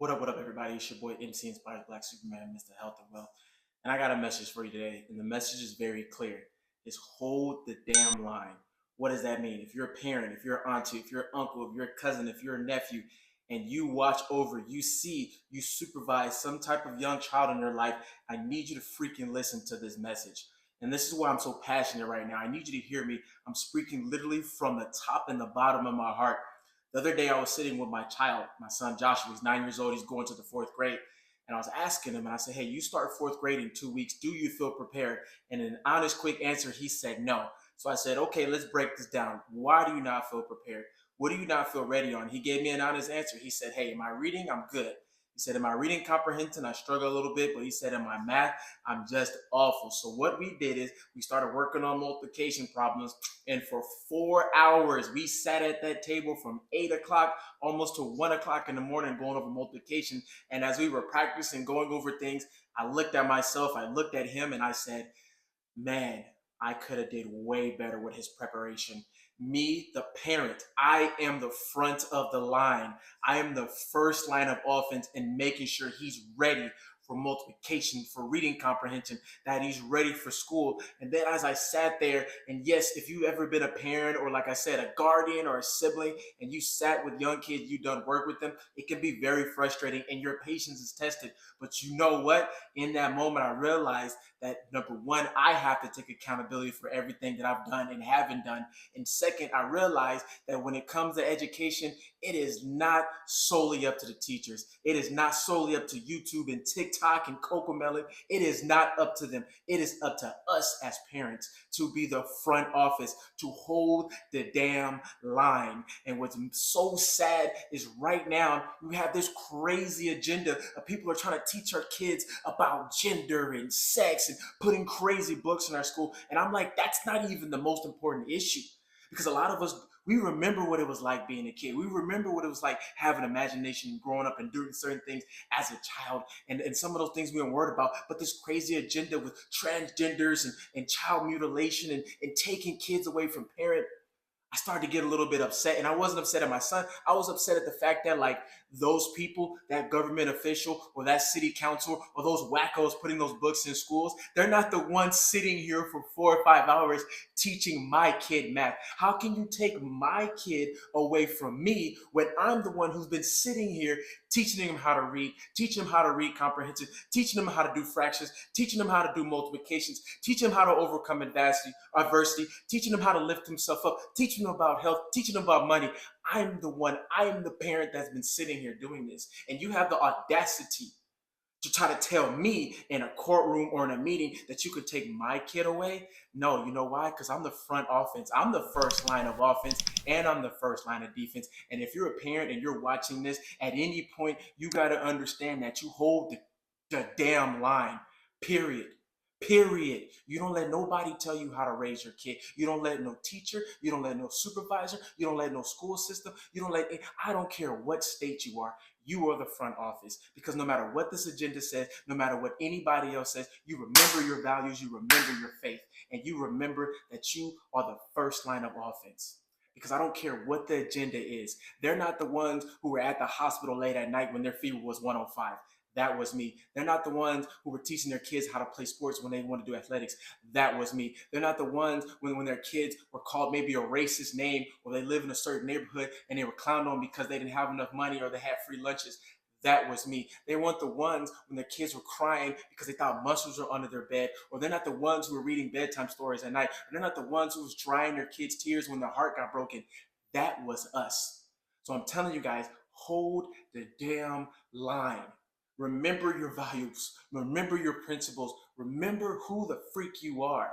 What up, everybody? It's your boy MC Inspires Black Superman, Mr. Health and Wealth. And I got a message for you today. And the message is very clear. It's hold the damn line. What does that mean? If you're a parent, if you're an auntie, if you're an uncle, if you're a cousin, if you're a nephew, and you watch over, you see, you supervise some type of young child in your life, I need you to freaking listen to this message. And this is why I'm so passionate right now. I need you to hear me. I'm speaking literally from the top and the bottom of my heart. The other day, I was sitting with my child, my son Joshua. He's 9 years old. He's going to the fourth grade. And I was asking him, and I said, "Hey, you start fourth grade in 2 weeks. Do you feel prepared?" And in an honest, quick answer, he said no. So I said, "Okay, let's break this down. Why do you not feel prepared? What do you not feel ready on?" He gave me an honest answer. He said, "Hey, in my reading, I'm good." He said, "In my reading comprehension, I struggle a little bit," but he said, "In my math, I'm just awful." So what we did is we started working on multiplication problems, and for 4 hours, we sat at that table from 8 o'clock almost to 1 o'clock in the morning going over multiplication. And as we were practicing going over things, I looked at myself, I looked at him, and I said, "Man, I could have did way better with his preparation." Me, the parent, I am the front of the line. I am the first line of offense in making sure he's ready for multiplication, for reading comprehension, that he's ready for school. And then as I sat there, and yes, if you've ever been a parent or, like I said, a guardian or a sibling, and you sat with young kids, you done work with them, it can be very frustrating and your patience is tested. But you know what? In that moment, I realized that number one, I have to take accountability for everything that I've done and haven't done. And second, I realized that when it comes to education, it is not solely up to the teachers. It is not solely up to YouTube and TikTok and Cocomelon. It is not up to them. It is up to us as parents to be the front office, to hold the damn line. And what's so sad is right now we have this crazy agenda of people are trying to teach our kids about gender and sex and putting crazy books in our school. And I'm like, that's not even the most important issue. Because a lot of us, we remember what it was like being a kid. We remember what it was like having imagination and growing up and doing certain things as a child. And some of those things we weren't worried about. But this crazy agenda with transgenders and child mutilation and taking kids away from parents, I started to get a little bit upset. And I wasn't upset at my son. I was upset at the fact that, like, those people, that government official or that city council or those wackos putting those books in schools, they're not the ones sitting here for 4 or 5 hours teaching my kid math. How can you take my kid away from me when I'm the one who's been sitting here teaching him how to read, teaching him how to read comprehensive, teaching him how to do fractions, teaching him how to do multiplications, teaching him how to overcome adversity, teaching him how to lift himself up, teaching him about health, teaching him about money. I am the parent that's been sitting here doing this. And you have the audacity to try to tell me in a courtroom or in a meeting that you could take my kid away? No, you know why? Because I'm the front offense. I'm the first line of offense and I'm the first line of defense. And if you're a parent and you're watching this, at any point, you got to understand that you hold the damn line, period. Period. You don't let nobody tell you how to raise your kid. You don't let no teacher, you don't let no supervisor, you don't let no school system, you don't let, I don't care what state you are. You are the front office, because no matter what this agenda says, no matter what anybody else says, you remember your values, you remember your faith, and you remember that you are the first line of offense. Because I don't care what the agenda is. They're not the ones who were at the hospital late at night when their fever was 105. That was me. They're not the ones who were teaching their kids how to play sports when they want to do athletics. That was me. They're not the ones when their kids were called maybe a racist name, or they live in a certain neighborhood and they were clowned on because they didn't have enough money or they had free lunches. That was me. They weren't the ones when their kids were crying because they thought mushrooms were under their bed, or they're not the ones who were reading bedtime stories at night, or they're not the ones who was drying their kids' tears when their heart got broken. That was us. So I'm telling you guys, hold the damn line. Remember your values. Remember your principles. Remember who the freak you are.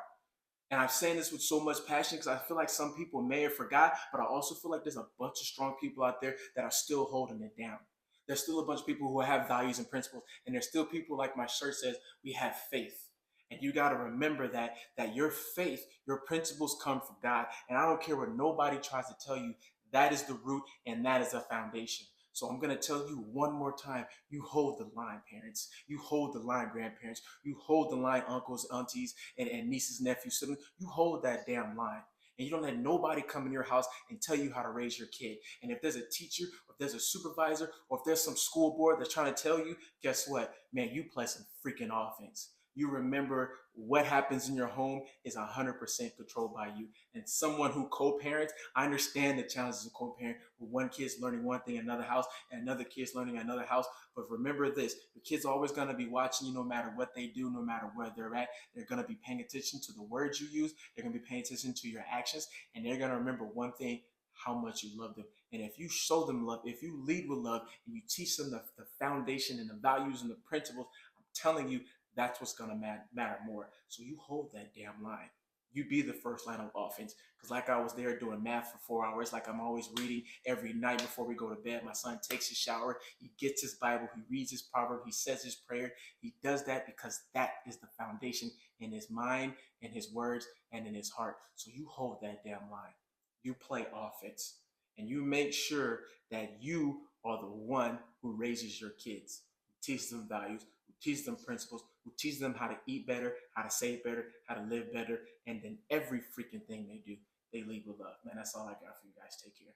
And I'm saying this with so much passion because I feel like some people may have forgot, but I also feel like there's a bunch of strong people out there that are still holding it down. There's still a bunch of people who have values and principles, and there's still people, like my shirt says, we have faith. And you got to remember that your faith, your principles come from God. And I don't care what nobody tries to tell you, that is the root and that is the foundation. So I'm going to tell you one more time, you hold the line, parents. You hold the line, grandparents. You hold the line, uncles, aunties, and nieces, nephews, siblings. You hold that damn line. And you don't let nobody come in your house and tell you how to raise your kid. And if there's a teacher, or if there's a supervisor, or if there's some school board that's trying to tell you, guess what? Man, you play some freaking offense. You remember what happens in your home is 100% controlled by you. And someone who co-parents, I understand the challenges of co-parent, where one kid's learning one thing in another house and another kid's learning in another house. But remember this, the kid's always going to be watching you no matter what they do, no matter where they're at. They're going to be paying attention to the words you use. They're going to be paying attention to your actions. And they're going to remember one thing, how much you love them. And if you show them love, if you lead with love, and you teach them the foundation and the values and the principles, I'm telling you, that's what's going to matter more. So you hold that damn line. You be the first line of offense. Because like I was there doing math for 4 hours, like I'm always reading every night before we go to bed. My son takes his shower, he gets his Bible, he reads his proverb, he says his prayer. He does that because that is the foundation in his mind, in his words, and in his heart. So you hold that damn line. You play offense. And you make sure that you are the one who raises your kids, who teaches them values, who teaches them principles, who teaches them how to eat better, how to save better, how to live better, and then every freaking thing they do, they lead with love. Man, that's all I got for you guys. Take care.